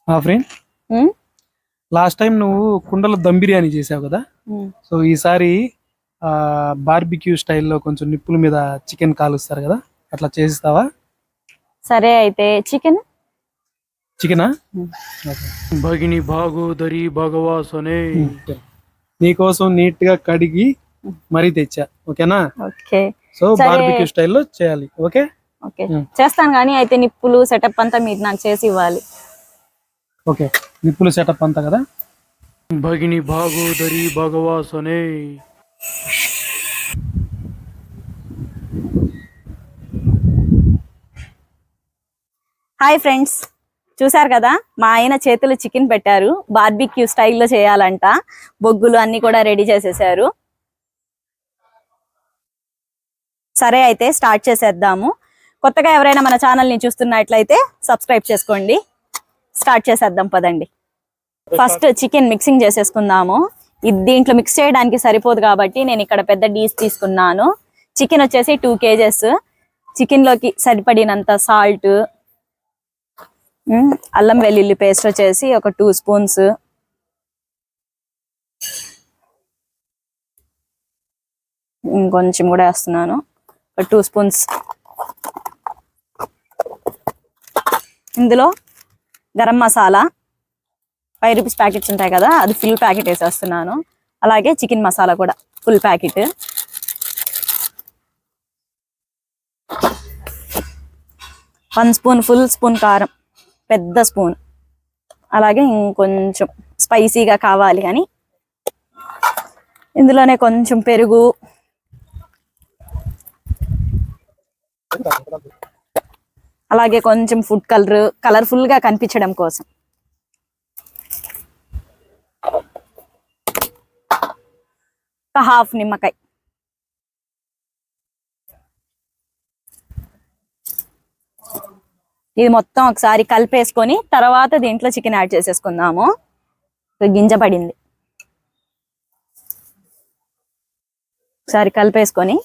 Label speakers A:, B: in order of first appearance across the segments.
A: Friend, last time నువ్వు కుండలో దమ్ బిర్యానీ చేసావు కదా. సో ఈసారి బార్బిక్యూ స్టైల్లో కొంచెం నిప్పుల మీద చికెన్ కాలుస్తారు కదా, అట్లా చేసిస్తావా?
B: సరే అయితే
A: చికెనా? భగిని భాగోదరి భగవాసనే నీకోసం నీట్ గా కడిగి మరీ తెచ్చా, ఓకేనా?
B: ఓకే.
A: సో బార్బిక్యూ స్టైల్లో చేయాలి. ఓకే
B: ఓకే చేస్తాను, కానీ అయితే నిప్పులు సెటప్ అంతా మీరు నాకు చేసి ఇవ్వాలి.
A: ఓకే, నిప్పులు సెటప్ అంతా కదా. భగిని భాగోదరి భగవాసనే.
B: హాయ్ ఫ్రెండ్స్, చూసారు కదా మా ఆయన చేతులు చికెన్ పెట్టారు. బార్బిక్యూ స్టైల్లో చేయాలంట. బొగ్గులు అన్ని కూడా రెడీ చేసేసారు. సరే అయితే స్టార్ట్ చేసేద్దాము. కొత్తగా ఎవరైనా మన ఛానల్ని చూస్తున్నట్లయితే సబ్స్క్రైబ్ చేసుకోండి. స్టార్ట్ చేసేద్దాం పదండి. ఫస్ట్ చికెన్ మిక్సింగ్ చేసేసుకుందాము. దీంట్లో మిక్స్ చేయడానికి సరిపోదు కాబట్టి నేను ఇక్కడ పెద్ద డీస్ తీసుకున్నాను. చికెన్ వచ్చేసి 2 kgs. చికెన్లోకి సరిపడినంత సాల్ట్, అల్లం వెల్లుల్లి పేస్ట్ వచ్చేసి ఒక 2 స్పూన్స్, ఇంకొంచెం కూడా వేస్తున్నాను, ఒక 2 స్పూన్స్. ఇందులో గరం మసాలా 5 రూపీస్ ప్యాకెట్స్ ఉంటాయి కదా, అది ఫుల్ ప్యాకెట్ వేసేస్తున్నాను. అలాగే చికెన్ మసాలా కూడా ఫుల్ ప్యాకెట్. ఫుల్ స్పూన్ కారం, పెద్ద స్పూన్. అలాగే ఇంకొంచెం స్పైసీగా కావాలి అని ఇందులోనే కొంచెం పెరుగు, అలాగే కొంచెం ఫుడ్ కలర్ఫుల్ గా కనిపించడం కోసం. ఒక హాఫ్ నిమ్మకాయ. ఇది మొత్తం ఒకసారి కలిపేసుకొని తర్వాత దీంట్లో చికెన్ యాడ్ చేసేసుకుందాము. గింజ పడింది. ఒకసారి కలిపేసుకొని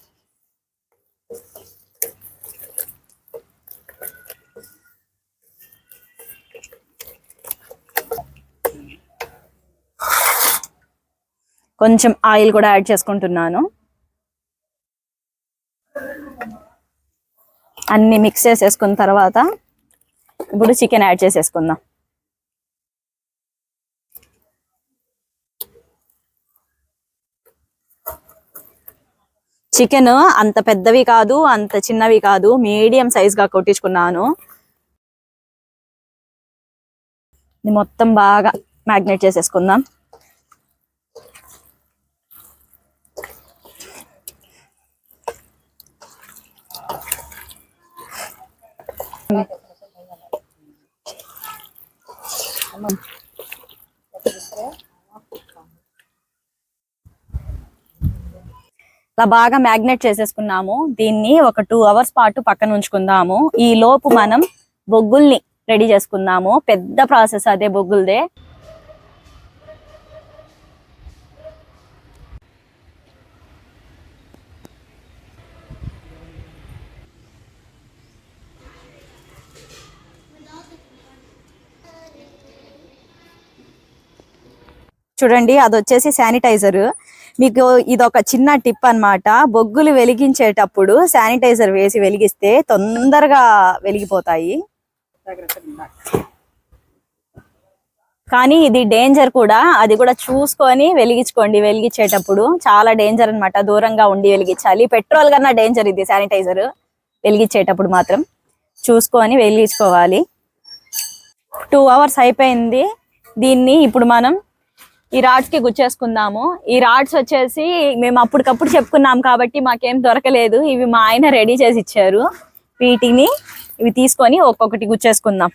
B: కొంచెం ఆయిల్ కూడా యాడ్ చేసుకుంటున్నాను. అన్ని మిక్స్ చేసేసుకున్న తర్వాత ఇప్పుడు చికెన్ యాడ్ చేసేసుకుందాం. చికెన్ అంత పెద్దవి కాదు, అంత చిన్నవి కాదు, మీడియం సైజ్ గా కొట్టించుకున్నాను. ఇది మొత్తం బాగా మ్యాగ్నేట్ చేసేసుకుందాం. ఇలా బాగా మ్యాగ్నేట్ చేసేసుకున్నాము. దీన్ని ఒక 2 hours పాటు పక్కన ఉంచుకుందాము. ఈ లోపు మనం బొగ్గుల్ని రెడీ చేసుకుందాము. పెద్ద ప్రాసెస్ అదే బొగ్గులదే. చూడండి, అది వచ్చేసి శానిటైజర్. మీకు ఇదొక చిన్న టిప్ అన్నమాట. బొగ్గులు వెలిగించేటప్పుడు శానిటైజర్ వేసి వెలిగిస్తే తొందరగా వెలిగిపోతాయి. కానీ ఇది డేంజర్ కూడా, అది కూడా చూసుకొని వెలిగించుకోండి. వెలిగించేటప్పుడు చాలా డేంజర్ అన్నమాట. దూరంగా ఉండి వెలిగించాలి. పెట్రోల్ కన్నా డేంజర్ ఇది శానిటైజర్. వెలిగించేటప్పుడు మాత్రం చూసుకొని వెలిగించుకోవాలి. 2 hours అయిపోయింది. దీన్ని ఇప్పుడు మనం ఈ రాడ్స్ కి గుచ్చేసుకుందాము. ఈ రాడ్స్ వచ్చేసి మేము అప్పటికప్పుడు చెప్పుకున్నాం కాబట్టి మాకేం దొరకలేదు. ఇవి మా ఆయన రెడీ చేసి ఇచ్చారు. వీటిని ఇవి తీసుకొని ఒక్కొక్కటి గుచ్చేసుకుందాం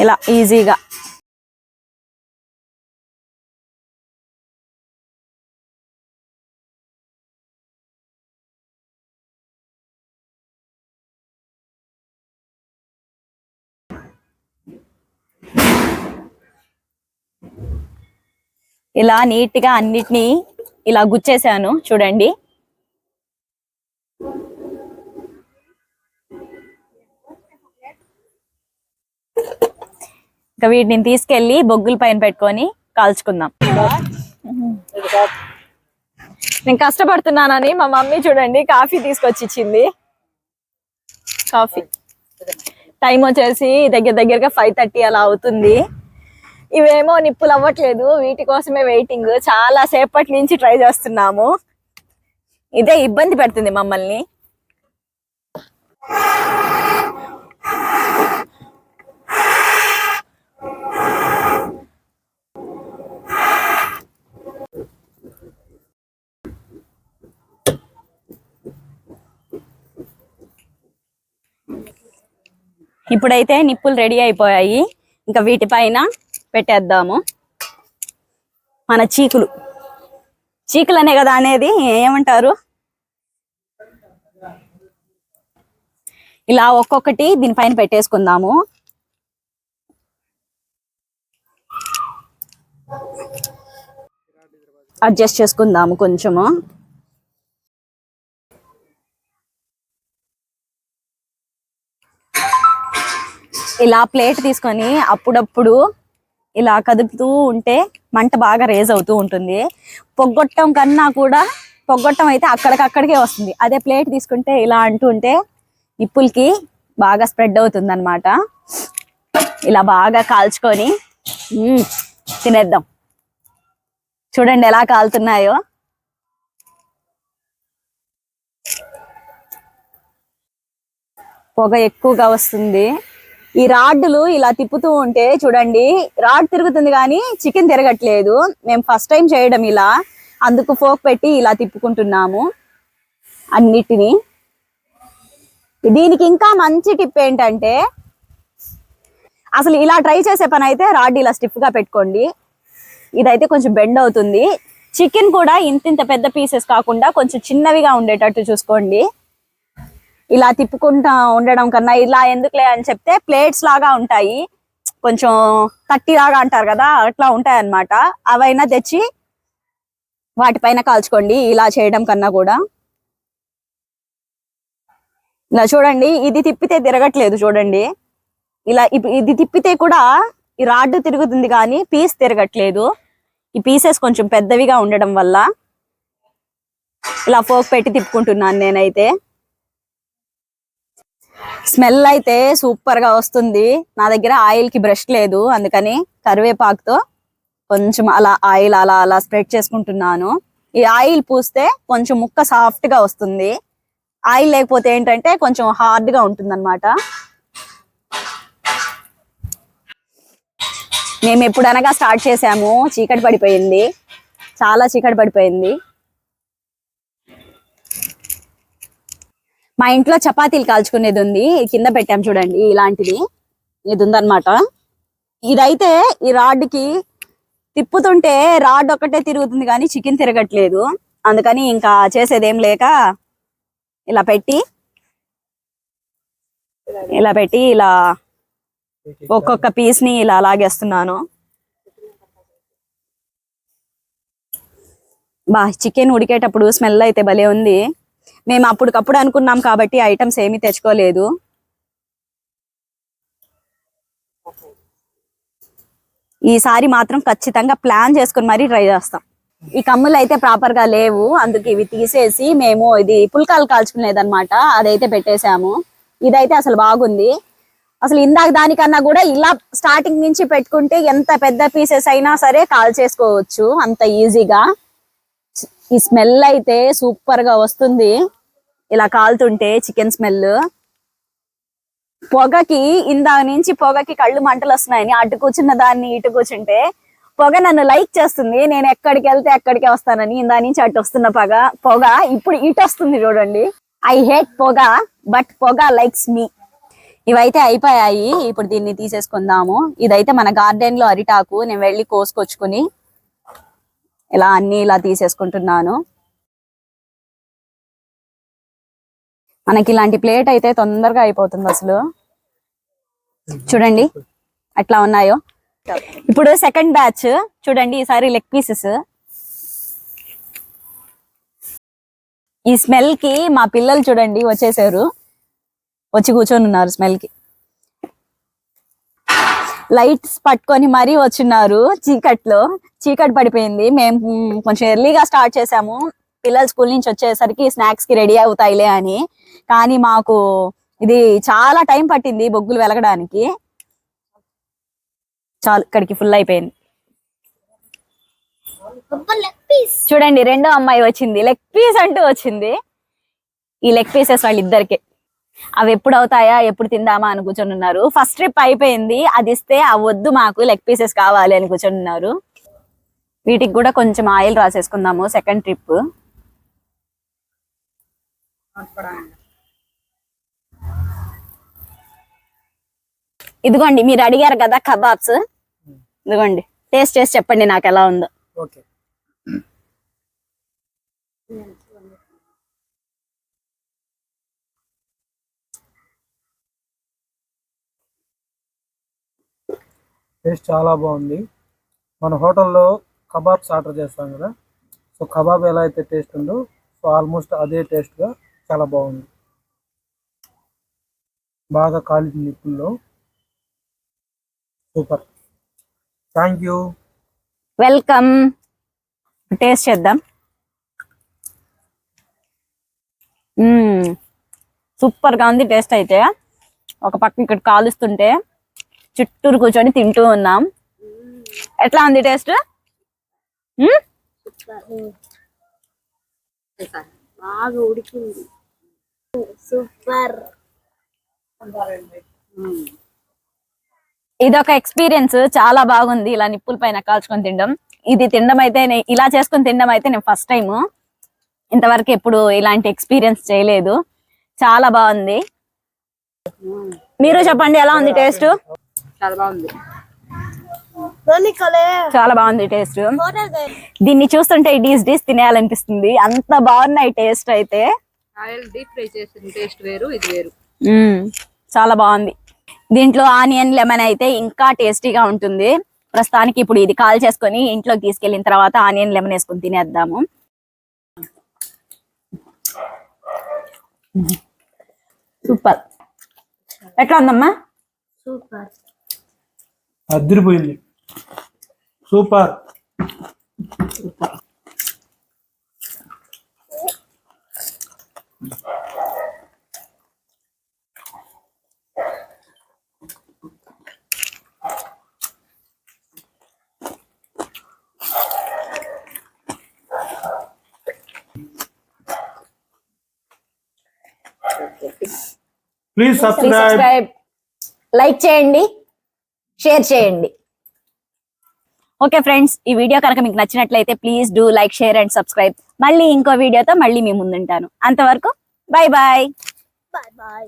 B: ఇలా ఈజీగా. ఇలా నీట్ గా అన్నిటినీ ఇలా గుచ్చేసాను చూడండి. ఇంకా వీటిని తీసుకెళ్లి బొగ్గుల పైన పెట్టుకొని కాల్చుకుందాం. నేను కష్టపడుతున్నానని మా మమ్మీ చూడండి కాఫీ తీసుకొచ్చి ఇచ్చింది. కాఫీ టైం వచ్చేసి దగ్గరగా 5:30 అలా అవుతుంది. ఇవేమో నిప్పులు అవ్వట్లేదు, వీటి కోసమే వెయిటింగ్. చాలా సేపటి నుంచి ట్రై చేస్తున్నాము. ఇదే ఇబ్బంది పెడుతుంది మమ్మల్ని. ఇప్పుడైతే నిప్పులు రెడీ అయిపోయాయి. ఇంకా వీటిపైన పెట్టేద్దాము మన చీకులు అనే కదా అనేది, ఏమంటారు, ఇలా ఒక్కొక్కటి దీనిపైన పెట్టేసుకుందాము. అడ్జస్ట్ చేసుకుందాము కొంచెము. ఇలా ప్లేట్ తీసుకొని అప్పుడప్పుడు ఇలా కదుపుతూ ఉంటే మంట బాగా రేజ్ అవుతూ ఉంటుంది. పొగ్గొట్టం కన్నా కూడా పొగ్గొట్టం అయితే అక్కడికక్కడికే వస్తుంది. అదే ప్లేట్ తీసుకుంటే ఇలా అంటూ ఉంటే నిప్పులకి బాగా స్ప్రెడ్ అవుతుంది అన్నమాట. ఇలా బాగా కాల్చుకొని తినేద్దాం. చూడండి ఎలా కాలుతున్నాయో. పొగ ఎక్కువగా వస్తుంది. ఈ రాడ్లు ఇలా తిప్పుతూ ఉంటే చూడండి, రాడ్ తిరుగుతుంది కానీ చికెన్ తిరగట్లేదు. మేము ఫస్ట్ టైం చేయడం ఇలా, అందుకు ఫోక్ పెట్టి ఇలా తిప్పుకుంటున్నాము అన్నిటినీ. దీనికి ఇంకా మంచి టిప్ ఏంటంటే, అసలు ఇలా ట్రై చేసే పని అయితే రాడ్ ఇలా స్టిఫ్ గా పెట్టుకోండి. ఇదైతే కొంచెం బెండ్ అవుతుంది. చికెన్ కూడా ఇంత పెద్ద పీసెస్ కాకుండా కొంచెం చిన్నవిగా ఉండేటట్టు చూసుకోండి. ఇలా తిప్పుకుంటా ఉండడం కన్నా ఇలా ఎందుకులే అని చెప్తే ప్లేట్స్ లాగా ఉంటాయి, కొంచెం తట్టి లాగా అంటారు కదా, అట్లా ఉంటాయి అన్నమాట. అవైనా తెచ్చి వాటిపైన కాల్చుకోండి ఇలా చేయడం కన్నా కూడా. ఇలా చూడండి, ఇది తిప్పితే తిరగట్లేదు చూడండి. ఇలా ఇది తిప్పితే కూడా ఈ రాడ్ తిరుగుతుంది కానీ పీస్ తిరగట్లేదు. ఈ పీసెస్ కొంచెం పెద్దవిగా ఉండడం వల్ల ఇలా ఫోక్ పెట్టి తిప్పుకుంటున్నాను నేనైతే. స్మెల్ అయితే సూపర్ గా వస్తుంది. నా దగ్గర ఆయిల్ కి బ్రష్ లేదు, అందుకని కరివేపాకుతో కొంచెం అలా ఆయిల్ అలా స్ప్రెడ్ చేసుకుంటున్నాను. ఈ ఆయిల్ పూస్తే కొంచెం ముక్క సాఫ్ట్ గా వస్తుంది. ఆయిల్ లేకపోతే ఏంటంటే కొంచెం హార్డ్ గా ఉంటుంది అన్నమాట. మేము ఎప్పుడనగా స్టార్ట్ చేసాము, చీకటి పడిపోయింది, చాలా చీకటి పడిపోయింది. మా ఇంట్లో చపాతీలు కాల్చుకునేది ఉంది, కింద పెట్టాం చూడండి, ఇలాంటిది ఇది ఉందన్నమాట. ఇదైతే ఈ రాడ్కి తిప్పుతుంటే రాడ్ ఒక్కటే తిరుగుతుంది కానీ చికెన్ తిరగట్లేదు. అందుకని ఇంకా చేసేదేం లేక ఇలా పెట్టి ఇలా ఒక్కొక్క పీస్ ని ఇలా లాగేస్తున్నాను. చికెన్ ఉడికేటప్పుడు స్మెల్ అయితే భలే ఉంది. మేము అప్పటికప్పుడు అనుకున్నాం కాబట్టి ఐటమ్స్ ఏమీ తెచ్చుకోలేదు. ఈసారి మాత్రం ఖచ్చితంగా ప్లాన్ చేసుకుని మరీ ట్రై చేస్తాం. ఈ కమ్ములు అయితే ప్రాపర్ గా లేవు, అందుకు ఇవి తీసేసి మేము ఇది పుల్కాలు కాల్చుకునేదన్నమాట, అదైతే పెట్టేశాము. ఇదైతే అసలు బాగుంది. అసలు ఇందాక దానికన్నా కూడా ఇలా స్టార్టింగ్ నుంచి పెట్టుకుంటే ఎంత పెద్ద పీసెస్ అయినా సరే కాల్ చేసుకోవచ్చు అంత ఈజీగా. ఈ స్మెల్ అయితే సూపర్ గా వస్తుంది ఇలా కాలుతుంటే, చికెన్ స్మెల్. పొగకి ఇందాక నుంచి పొగకి కళ్ళు మంటలు వస్తున్నాయని అటు కూర్చున్న దాన్ని ఇటు కూర్చుంటే పొగ నన్ను లైక్ చేస్తుంది. నేను ఎక్కడికి వెళ్తే అక్కడికే వస్తానని ఇందా నుంచి అటు వస్తున్న పొగ ఇప్పుడు ఇటు వస్తుంది చూడండి. ఐ హేట్ పొగ, బట్ పొగ లైక్స్ మీ. ఇవైతే అయిపోయాయి. ఇప్పుడు దీన్ని తీసేసుకుందాము. ఇదైతే మన గార్డెన్ లో అరిటాకు, నేను వెళ్ళి కోసుకొచ్చుకుని ఇలా అన్ని ఇలా తీసేసుకుంటున్నాను. మనకి ఇలాంటి ప్లేట్ అయితే తొందరగా అయిపోతుంది. అసలు చూడండి అట్లా ఉన్నాయో. ఇప్పుడు సెకండ్ బ్యాచ్ చూడండి, ఈసారి లెగ్ పీసెస్. ఈ స్మెల్ కి మా పిల్లలు చూడండి వచ్చేసారు, వచ్చి కూర్చొని ఉన్నారు స్మెల్ కి. లైట్స్ పట్టుకొని మరీ వచ్చిన్నారు చీకట్లో. చీకటి పడిపోయింది. మేము కొంచెం ఎర్లీగా స్టార్ట్ చేసాము, పిల్లలు స్కూల్ నుంచి వచ్చేసరికి స్నాక్స్ కి రెడీ అవుతాయిలే అని. కానీ మాకు ఇది చాలా టైం పట్టింది బొగ్గులు వెలగడానికి. చాలు, ఇక్కడికి ఫుల్ అయిపోయింది. చూడండి, రెండో అమ్మాయి వచ్చింది, లెగ్ పీస్ అంటూ వచ్చింది. ఈ లెగ్ పీసెస్ వాళ్ళిద్దరికి. అవి ఎప్పుడు అవుతాయా, ఎప్పుడు తిందామా అని కూర్చొని ఉన్నారు. ఫస్ట్ ట్రిప్ అయిపోయింది, అది ఇస్తే అవద్దు మాకు లెగ్ పీసెస్ కావాలి అని కూర్చొని ఉన్నారు. వీటికి కూడా కొంచెం ఆయిల్ రాసేసుకుందాము సెకండ్ ట్రిప్. ఇదిగోండి, మీరు అడిగారు కదా కబాబ్స్, ఇదిగోండి టేస్ట్ చేసి చెప్పండి నాకు ఎలా ఉందో.
A: ఓకే, టేస్ట్ చాలా బాగుంది. మన హోటల్లో కబాబ్స్ ఆర్డర్ చేస్తాం కదా, సో కబాబ్ ఎలా అయితే టేస్ట్ ఉందో సో ఆల్మోస్ట్ అదే టేస్ట్గా చాలా బాగుంది. బాగా కాలింది నిప్పుల్లో. Super, thank you.
B: Welcome. Taste చేద్దాం. సూపర్ గా ఉంది టేస్ట్ అయితే. ఒక పక్క ఇక్కడ కాలుస్తుంటే చుట్టూరు కూర్చొని తింటూ ఉన్నాం. ఎట్లా ఉంది టేస్ట్?
C: బాగా ఉడికింది, సూపర్.
B: ఇదొక ఎక్స్పీరియన్స్, చాలా బాగుంది ఇలా నిప్పుల పైన కాల్చుకొని తినడం. ఇది తినడం అయితే ఇలా చేసుకొని తినడం అయితే నేను ఫస్ట్ టైం. ఇంతవరకు ఎప్పుడు ఇలాంటి ఎక్స్పీరియన్స్ చేయలేదు. చాలా బాగుంది. మీరు చెప్పండి ఎలా ఉంది టేస్ట్?
C: చాలా బాగుంది,
B: చాలా బాగుంది టేస్ట్. దీన్ని చూస్తుంటే డీస్ తినేయాలనిపిస్తుంది, అంత బాగున్నాయి టేస్ట్ అయితే.
C: ఆయిల్ డీప్ ఫ్రై చేసిన టేస్ట్ వేరు, ఇది వేరు.
B: చాలా బాగుంది. దీంట్లో ఆనియన్ లెమన్ అయితే ఇంకా టేస్టీగా ఉంటుంది. ప్రస్తుతానికి ఇప్పుడు ఇది కాల్ చేసుకొని ఇంట్లోకి తీసుకెళ్లిన తర్వాత ఆనియన్ లెమన్ వేసుకొని తినేద్దాము. సూపర్. ఎట్లా ఉందమ్మా?
C: సూపర్,
A: అదిరిపోయింది. సూపర్. ప్లీజ్ సబ్స్క్రైబ్,
B: లైక్ చేయండి, షేర్ చేయండి. ఓకే ఫ్రెండ్స్, ఈ వీడియో కనుక మీకు నచ్చినట్లయితే please do like, share and subscribe. మళ్ళీ ఇంకో వీడియోతో మళ్ళీ మీ ముందుంటాను. అంతవరకు బాయ్ బాయ్.
C: Bye bye.